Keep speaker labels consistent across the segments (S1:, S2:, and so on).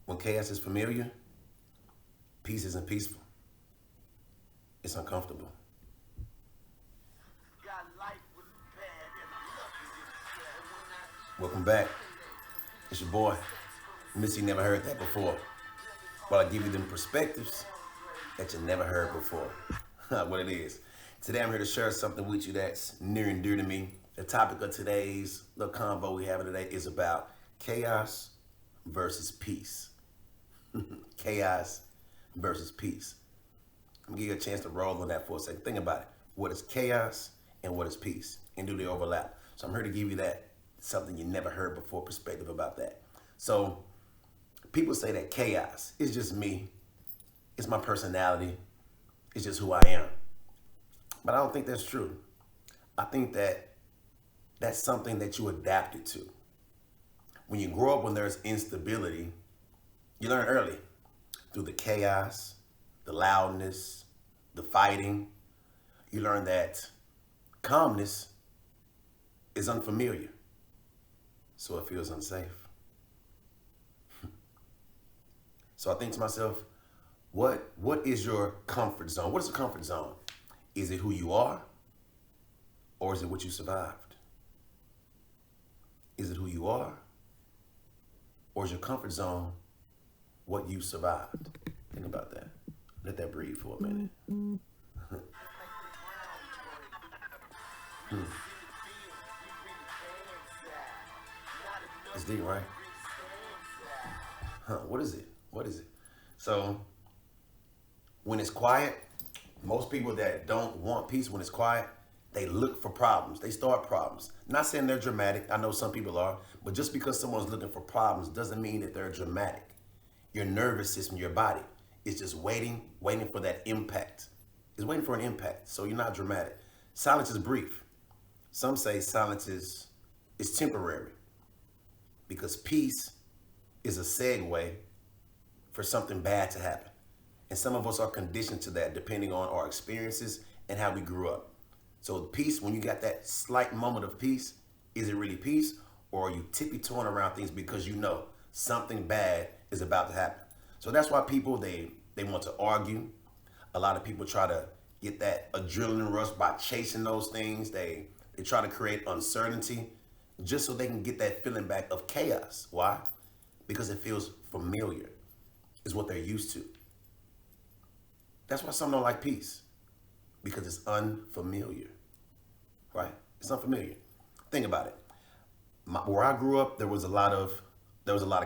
S1: When chaos is familiar, peace isn't peaceful. It's uncomfortable. Welcome back. It's your boy, Missy. Never heard that before. But I give you them perspectives that you never heard before. What it is. Today I'm here to share something with you that's near and dear to me. The topic of today's little convo we have today is about chaos versus peace. Chaos versus peace. I'm gonna give you a chance to roll on that for a second. Think about it. What is chaos and what is peace? And do they overlap? So I'm here to give you that something you never heard before perspective about that. So people say that chaos is just me. It's my personality. It's just who I am. But I don't think that's true. I think that that's something that you adapted to. When you grow up when there's instability, you learn early through the chaos, the loudness, the fighting. You learn that calmness is unfamiliar, so it feels unsafe. So I think to myself, what is your comfort zone? What is a comfort zone? Is it who you are, or is it what you survived? Is it who you are, or is your comfort zone what you survived? Think about that. Let that breathe for a minute. It's deep, right? What is it? What is it? So, when it's quiet, most people that don't want peace, when it's quiet, they look for problems. They start problems. Not saying they're dramatic. I know some people are. But just because someone's looking for problems doesn't mean that they're dramatic. Your nervous system, your body, is just waiting for that impact. It's waiting for an impact. So you're not dramatic. Silence is brief. Some say silence is temporary. Because peace is a segue for something bad to happen. And some of us are conditioned to that depending on our experiences and how we grew up. So peace, when you got that slight moment of peace, is it really peace? Or are you tippy-toeing around things because you know something bad is about to happen? So that's why people, they want to argue. A lot of people try to get that adrenaline rush by chasing those things. They try to create uncertainty just so they can get that feeling back of chaos. Why? Because it feels familiar. It's what they're used to. That's why some don't like peace, because it's unfamiliar, right? It's unfamiliar. Think about it. Where I grew up, there was a lot of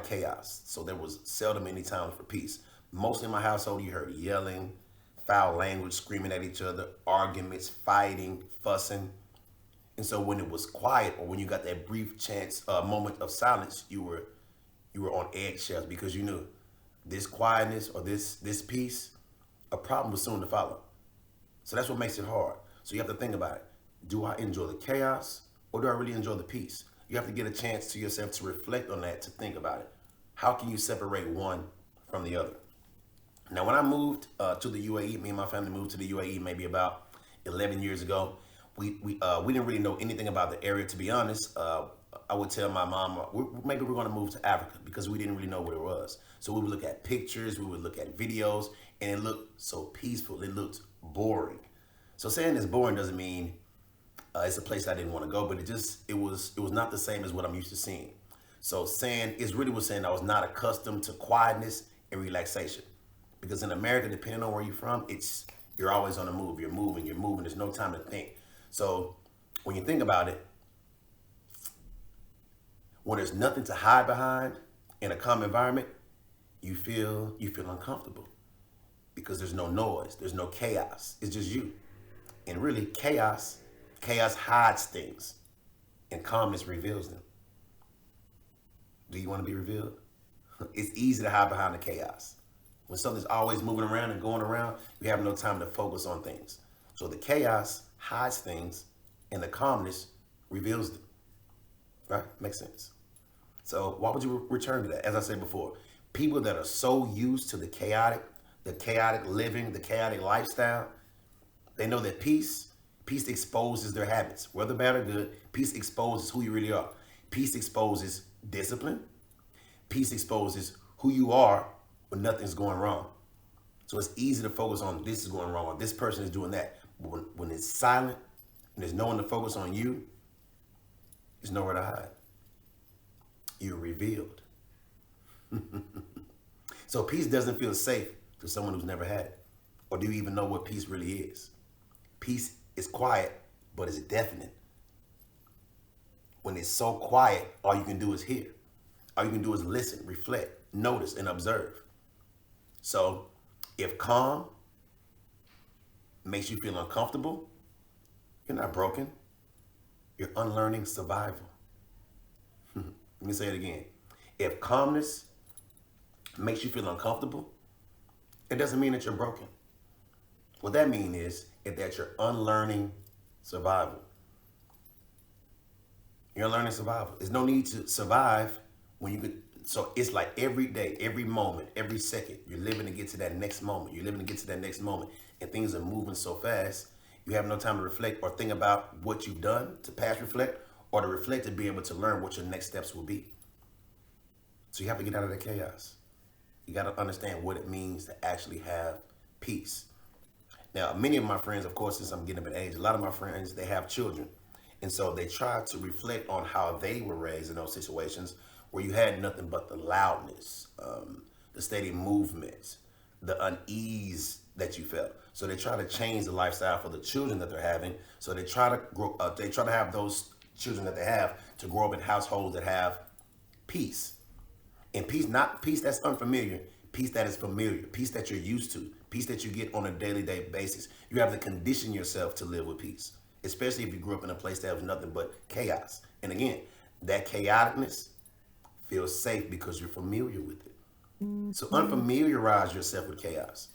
S1: chaos. So there was seldom any time for peace. Mostly in my household, you heard yelling, foul language, screaming at each other, arguments, fighting, fussing. And so when it was quiet, or when you got that brief chance, moment of silence, you were on eggshells because you knew this quietness or this peace, a problem was soon to follow. So that's what makes it hard. So you have to think about it. Do I enjoy the chaos, or do I really enjoy the peace? You have to get a chance to yourself to reflect on that, to think about it. How can you separate one from the other? Now, when I moved to the UAE, me and my family moved to the UAE maybe about 11 years ago. We didn't really know anything about the area, to be honest. I would tell my mom, maybe we're going to move to Africa, because we didn't really know where it was. So we would look at pictures, we would look at videos, and it looked so peaceful. It looked boring. So saying it's boring doesn't mean it's a place I didn't want to go, but it was not the same as what I'm used to seeing. So saying I was not accustomed to quietness and relaxation. Because in America, depending on where you're from, you're always on the move. You're moving. There's no time to think. So when you think about it, when there's nothing to hide behind in a calm environment, you feel uncomfortable because there's no noise, there's no chaos. It's just you. And really, chaos hides things, and calmness reveals them. Do you want to be revealed? It's easy to hide behind the chaos. When something's always moving around and going around, you have no time to focus on things. So the chaos hides things, and the calmness reveals them. Right? Makes sense. So why would you return to that? As I said before, people that are so used to the chaotic living, the chaotic lifestyle, they know that peace exposes their habits, whether bad or good. Peace exposes who you really are. Peace exposes discipline. Peace exposes who you are when nothing's going wrong. So it's easy to focus on this is going wrong or this person is doing that. But when it's silent and there's no one to focus on you, there's nowhere to hide. You're revealed. So peace doesn't feel safe to someone who's never had it. Or do you even know what peace really is? Peace is quiet, but it's definite. When it's so quiet, all you can do is hear. All you can do is listen, reflect, notice, and observe. So if calm makes you feel uncomfortable, you're not broken. You're unlearning survival. Let me say it again. If calmness makes you feel uncomfortable, it doesn't mean that you're broken. What that means is that you're unlearning survival. You're unlearning survival. There's no need to survive when you could. So it's like every day, every moment, every second, you're living to get to that next moment. You're living to get to that next moment. And things are moving so fast, you have no time to reflect or think about what you've done to past reflect or to reflect to be able to learn what your next steps will be. So you have to get out of that chaos. You got to understand what it means to actually have peace. Now, many of my friends, of course, since I'm getting up in age, a lot of my friends, they have children. And so they try to reflect on how they were raised in those situations where you had nothing but the loudness, the steady movements, the unease that you felt. So they try to change the lifestyle for the children that they're having. So they try to grow. They try to have those children that they have to grow up in households that have peace. And peace, not peace that's unfamiliar, peace that is familiar, peace that you're used to, peace that you get on a daily basis. You have to condition yourself to live with peace, especially if you grew up in a place that was nothing but chaos. And again, that chaoticness feels safe because you're familiar with it. So unfamiliarize yourself with chaos.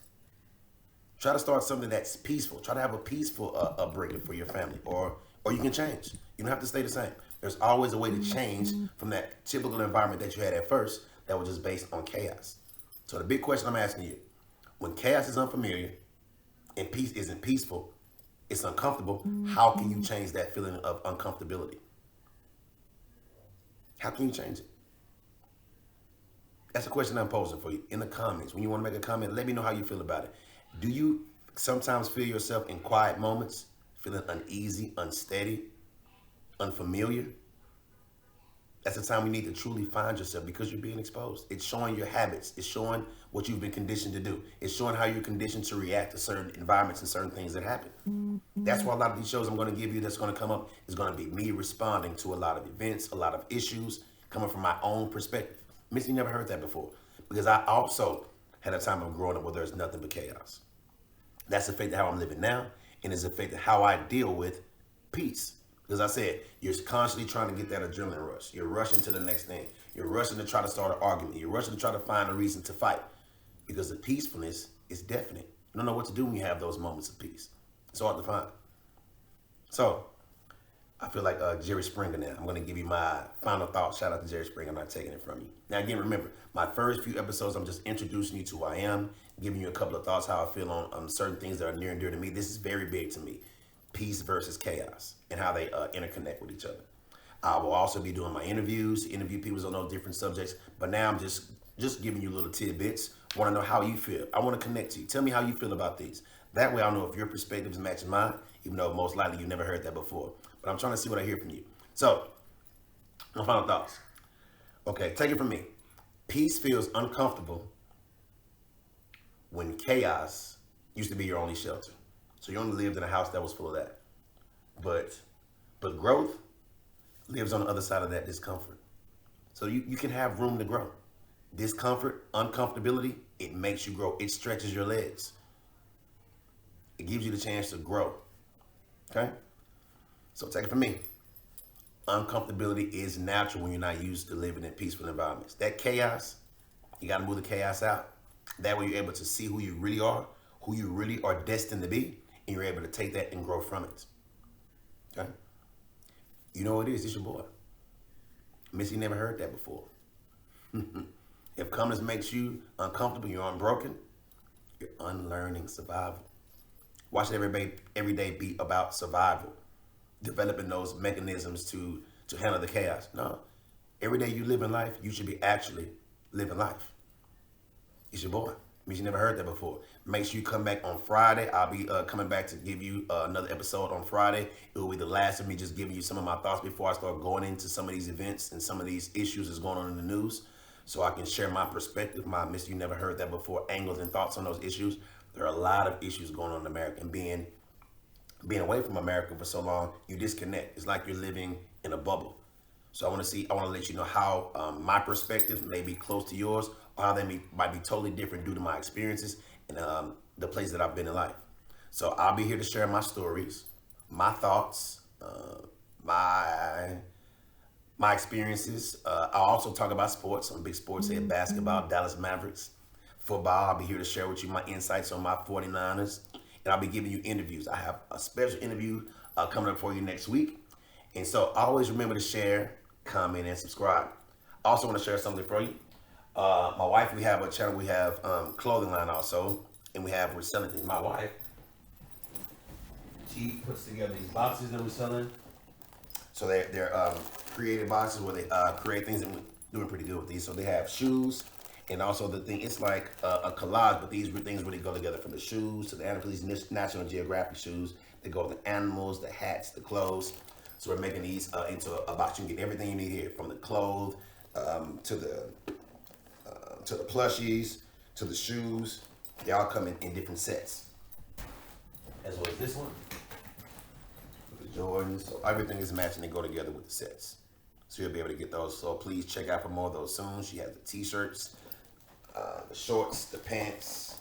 S1: Try to start something that's peaceful. Try to have a peaceful upbringing for your family, or you can change. You don't have to stay the same. There's always a way to change from that typical environment that you had at first that was just based on chaos. So the big question I'm asking you, when chaos is unfamiliar and peace isn't peaceful, it's uncomfortable, how can you change that feeling of uncomfortability? How can you change it? That's a question I'm posing for you in the comments. When you want to make a comment, let me know how you feel about it. Do you sometimes feel yourself in quiet moments, feeling uneasy, unsteady, unfamiliar? That's the time you need to truly find yourself because you're being exposed. It's showing your habits. It's showing what you've been conditioned to do. It's showing how you're conditioned to react to certain environments and certain things that happen. That's why a lot of these shows I'm going to give you that's going to come up is going to be me responding to a lot of events, a lot of issues coming from my own perspective. Missy never heard that before because I also had a time of growing up where there's nothing but chaos. That's affected how I'm living now, and it's affected how I deal with peace. Because I said, you're constantly trying to get that adrenaline rush. You're rushing to the next thing. You're rushing to try to start an argument. You're rushing to try to find a reason to fight. Because the peacefulness is definite. You don't know what to do when you have those moments of peace. It's hard to find. So, I feel like Jerry Springer now. I'm going to give you my final thoughts. Shout out to Jerry Springer. I'm not taking it from you. Now, again, remember, my first few episodes, I'm just introducing you to who I am, giving you a couple of thoughts, how I feel on certain things that are near and dear to me. This is very big to me. Peace versus chaos and how they interconnect with each other. I will also be doing my interviews, interview people on those different subjects. But now I'm just giving you little tidbits. Want to know how you feel. I want to connect to you. Tell me how you feel about these. That way I'll know if your perspective is matching mine, even though most likely you never heard that before. But I'm trying to see what I hear from you. So, my final thoughts. Okay, take it from me. Peace feels uncomfortable when chaos used to be your only shelter. So you only lived in a house that was full of that. But growth lives on the other side of that discomfort. So you can have room to grow. Discomfort, uncomfortability, it makes you grow. It stretches your legs. It gives you the chance to grow. Okay? So take it from me. Uncomfortability is natural when you're not used to living in peaceful environments. That chaos, you got to move the chaos out. That way you're able to see who you really are, who you really are destined to be, and you're able to take that and grow from it. Okay? You know what it is. It's your boy. Missy never heard that before. If calmness makes you uncomfortable, you're unbroken, you're unlearning survival. Watch it every day be about survival. Developing those mechanisms to handle the chaos. No. Every day you live in life, you should be actually living life. It's your boy. Means you never heard that before. Make sure you come back on Friday. I'll be coming back to give you another episode on Friday. It will be the last of me just giving you some of my thoughts before I start going into some of these events and some of these issues that's going on in the news, so I can share my perspective, my Miss You Never Heard That Before angles and thoughts on those issues. There are a lot of issues going on in America, and being away from America for so long, you disconnect. It's like you're living in a bubble. So I want to let you know how my perspective may be close to yours, or how they might be totally different due to my experiences and the place that I've been in life. So I'll be here to share my stories, my thoughts, my experiences. I'll also talk about sports. I'm a big sports head: basketball, Dallas Mavericks, football. I'll be here to share with you my insights on my 49ers, and I'll be giving you interviews. I have a special interview coming up for you next week. And so always remember to share, comment, and subscribe. I also want to share something for you. My wife, we have a channel. We have clothing line also, and we're selling things. My wife, she puts together these boxes that we're selling. So they're creative boxes where they create things, and we're doing pretty good with these. So they have shoes, and also the thing, it's like a collage, but these things really go together, from the shoes to the animals, these National Geographic shoes. They go with the animals, the hats, the clothes. So we're making these into a box. You can get everything you need here, from the clothes to the plushies to the shoes. They all come in different sets. As well as this one, with the Jordans. So everything is matching. They go together with the sets. So you'll be able to get those. So please check out for more of those soon. She has the t-shirts, the shorts, the pants,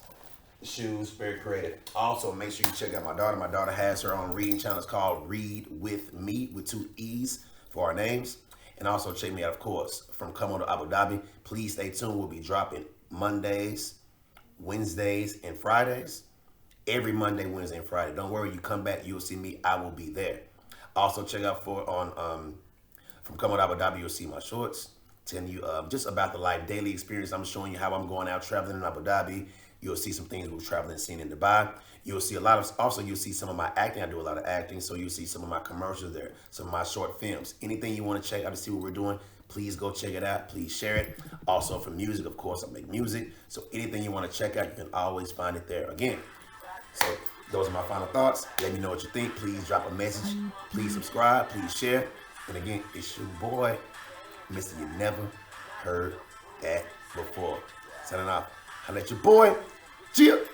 S1: the shoes. Very creative. Also, make sure you check out my daughter. My daughter has her own reading channel. It's called Read With Me, with 2 E's for our names. And also check me out, of course, from Come On to Abu Dhabi. Please stay tuned. We'll be dropping Mondays, Wednesdays, and Fridays. Every Monday, Wednesday, and Friday. Don't worry, you come back, you'll see me. I will be there. Also check out from Come On to Abu Dhabi. You'll see my shorts telling you just about the life, daily experience. I'm showing you how I'm going out traveling in Abu Dhabi. You'll see some things we're traveling and seeing in Dubai. You'll see you'll see some of my acting. I do a lot of acting, so you'll see some of my commercials there, some of my short films. Anything you want to check out to see what we're doing, please go check it out. Please share it. Also for music, of course, I make music. So anything you want to check out, you can always find it there. Again, so those are my final thoughts. Let me know what you think. Please drop a message. Please subscribe. Please share. And again, it's your boy, Mr. You Never Heard That Before. Signing off. I let your boy. Cheers.